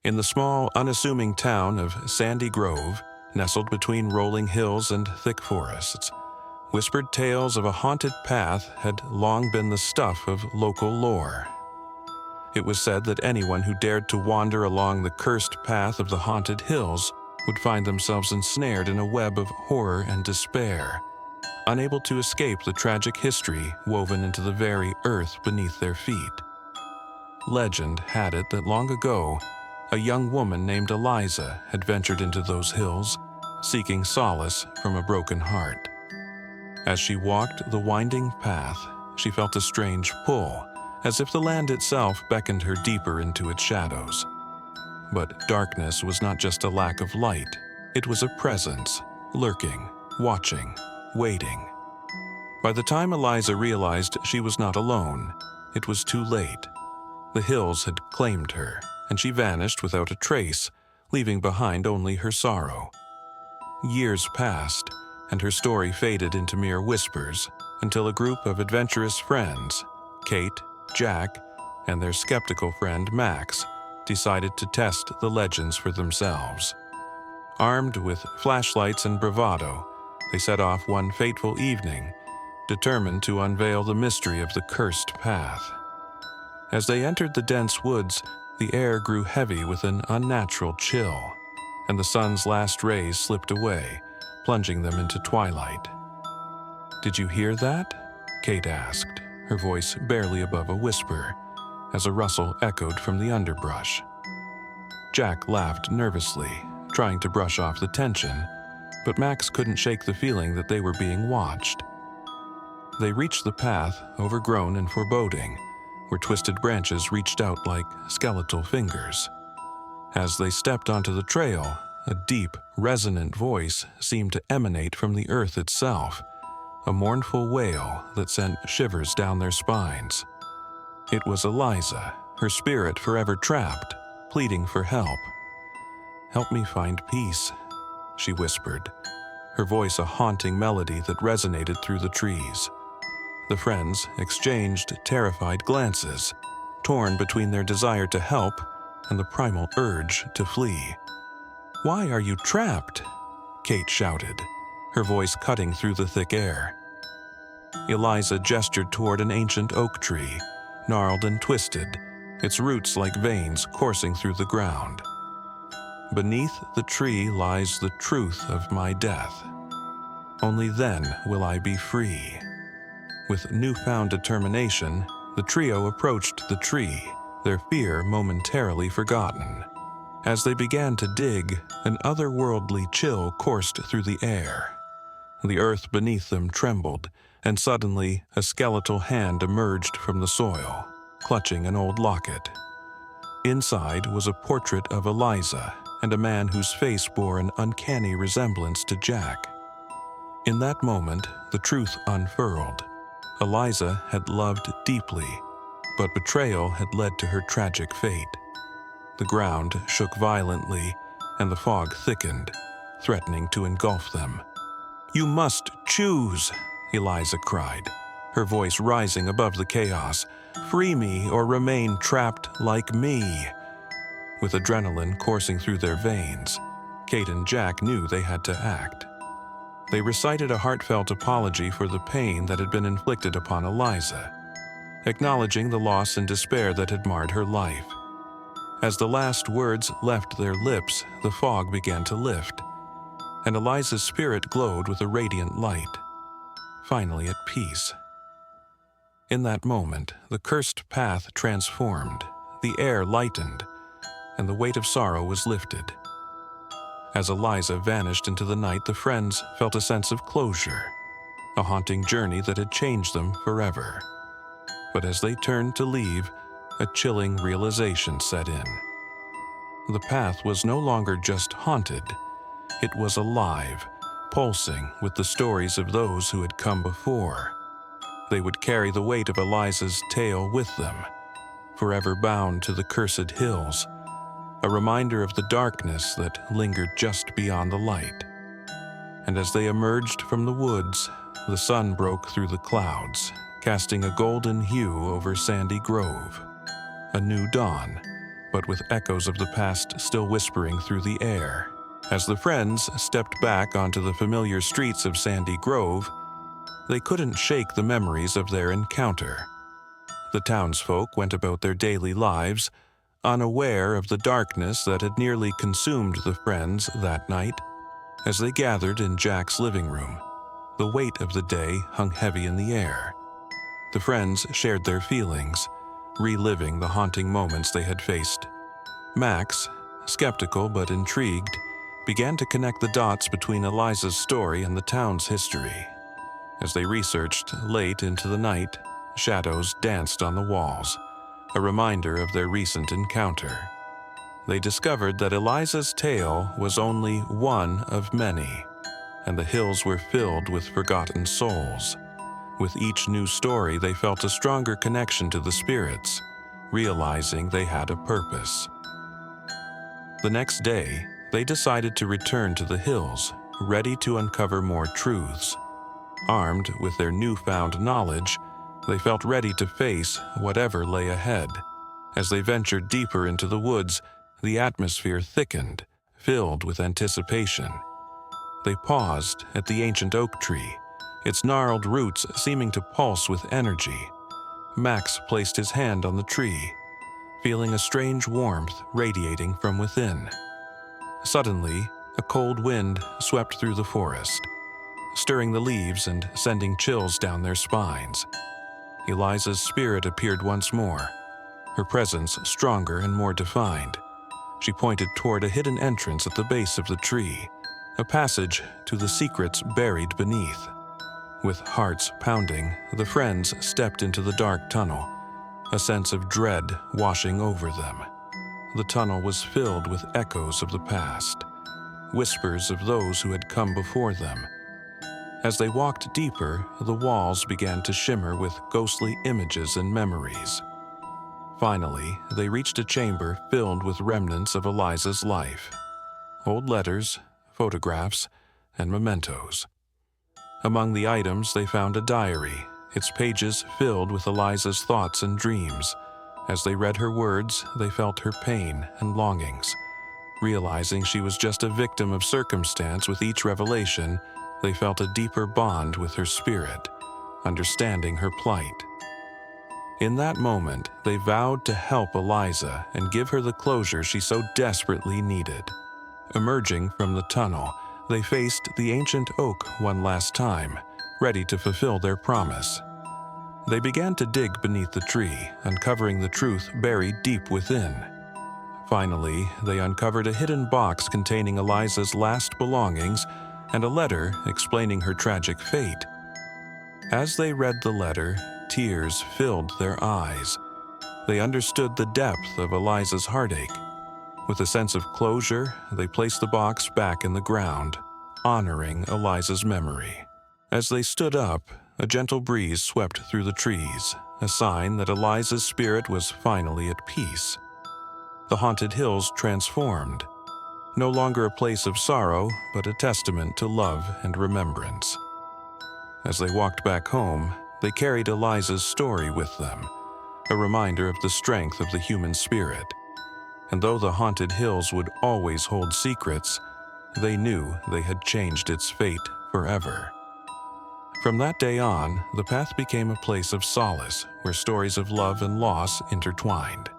In the small, unassuming town of Sandy Grove, nestled between rolling hills and thick forests, whispered tales of a haunted path had long been the stuff of local lore. It was said that anyone who dared to wander along the cursed path of the haunted hills would find themselves ensnared in a web of horror and despair, unable to escape the tragic history woven into the very earth beneath their feet. Legend had it that long ago, a young woman named Eliza had ventured into those hills, seeking solace from a broken heart. As she walked the winding path, she felt a strange pull, as if the land itself beckoned her deeper into its shadows. But darkness was not just a lack of light, it was a presence, lurking, watching, waiting. By the time Eliza realized she was not alone, it was too late. The hills had claimed her, and she vanished without a trace, leaving behind only her sorrow. Years passed, and her story faded into mere whispers, until a group of adventurous friends, Kate, Jack, and their skeptical friend Max, decided to test the legends for themselves. Armed with flashlights and bravado, they set off one fateful evening, determined to unveil the mystery of the cursed path. As they entered the dense woods, the air grew heavy with an unnatural chill, and the sun's last rays slipped away, plunging them into twilight. "Did you hear that?" Kate asked, her voice barely above a whisper, as a rustle echoed from the underbrush. Jack laughed nervously, trying to brush off the tension, but Max couldn't shake the feeling that they were being watched. They reached the path, overgrown and foreboding, where twisted branches reached out like skeletal fingers. As they stepped onto the trail, a deep, resonant voice seemed to emanate from the earth itself, a mournful wail that sent shivers down their spines. It was Eliza, her spirit forever trapped, pleading for help. "Help me find peace," she whispered, her voice a haunting melody that resonated through the trees. The friends exchanged terrified glances, torn between their desire to help and the primal urge to flee. "Why are you trapped?" Kate shouted, her voice cutting through the thick air. Eliza gestured toward an ancient oak tree, gnarled and twisted, its roots like veins coursing through the ground. "Beneath the tree lies the truth of my death. Only then will I be free." With newfound determination, the trio approached the tree, their fear momentarily forgotten. As they began to dig, an otherworldly chill coursed through the air. The earth beneath them trembled, and suddenly a skeletal hand emerged from the soil, clutching an old locket. Inside was a portrait of Eliza and a man whose face bore an uncanny resemblance to Jack. In that moment, the truth unfurled. Eliza had loved deeply, but betrayal had led to her tragic fate. The ground shook violently, and the fog thickened, threatening to engulf them. "You must choose," Eliza cried, her voice rising above the chaos. "Free me or remain trapped like me." With adrenaline coursing through their veins, Kate and Jack knew they had to act. They recited a heartfelt apology for the pain that had been inflicted upon Eliza, acknowledging the loss and despair that had marred her life. As the last words left their lips, the fog began to lift, and Eliza's spirit glowed with a radiant light, finally at peace. In that moment, the cursed path transformed, the air lightened, and the weight of sorrow was lifted. As Eliza vanished into the night, the friends felt a sense of closure, a haunting journey that had changed them forever. But as they turned to leave, a chilling realization set in. The path was no longer just haunted, it was alive, pulsing with the stories of those who had come before. They would carry the weight of Eliza's tale with them, forever bound to the cursed hills, a reminder of the darkness that lingered just beyond the light. And as they emerged from the woods, the sun broke through the clouds, casting a golden hue over Sandy Grove. A new dawn, but with echoes of the past still whispering through the air. As the friends stepped back onto the familiar streets of Sandy Grove, they couldn't shake the memories of their encounter. The townsfolk went about their daily lives, unaware of the darkness that had nearly consumed the friends that night. As they gathered in Jack's living room, the weight of the day hung heavy in the air. The friends shared their feelings, reliving the haunting moments they had faced. Max, skeptical but intrigued, began to connect the dots between Eliza's story and the town's history. As they researched late into the night, shadows danced on the walls, a reminder of their recent encounter. They discovered that Eliza's tale was only one of many, and the hills were filled with forgotten souls. With each new story, they felt a stronger connection to the spirits, realizing they had a purpose. The next day, they decided to return to the hills, ready to uncover more truths. Armed with their newfound knowledge, they felt ready to face whatever lay ahead. As they ventured deeper into the woods, the atmosphere thickened, filled with anticipation. They paused at the ancient oak tree, its gnarled roots seeming to pulse with energy. Max placed his hand on the tree, feeling a strange warmth radiating from within. Suddenly, a cold wind swept through the forest, stirring the leaves and sending chills down their spines. Eliza's spirit appeared once more, her presence stronger and more defined. She pointed toward a hidden entrance at the base of the tree, a passage to the secrets buried beneath. With hearts pounding, the friends stepped into the dark tunnel, a sense of dread washing over them. The tunnel was filled with echoes of the past, whispers of those who had come before them. As they walked deeper, the walls began to shimmer with ghostly images and memories. Finally, they reached a chamber filled with remnants of Eliza's life. Old letters, photographs, and mementos. Among the items, they found a diary, its pages filled with Eliza's thoughts and dreams. As they read her words, they felt her pain and longings. Realizing she was just a victim of circumstance with each revelation, they felt a deeper bond with her spirit, understanding her plight. In that moment, they vowed to help Eliza and give her the closure she so desperately needed. Emerging from the tunnel, they faced the ancient oak one last time, ready to fulfill their promise. They began to dig beneath the tree, uncovering the truth buried deep within. Finally, they uncovered a hidden box containing Eliza's last belongings and a letter explaining her tragic fate. As they read the letter, tears filled their eyes. They understood the depth of Eliza's heartache. With a sense of closure, they placed the box back in the ground, honoring Eliza's memory. As they stood up, a gentle breeze swept through the trees, a sign that Eliza's spirit was finally at peace. The haunted hills transformed, no longer a place of sorrow, but a testament to love and remembrance. As they walked back home, they carried Eliza's story with them, a reminder of the strength of the human spirit. And though the haunted hills would always hold secrets, they knew they had changed its fate forever. From that day on, the path became a place of solace where stories of love and loss intertwined.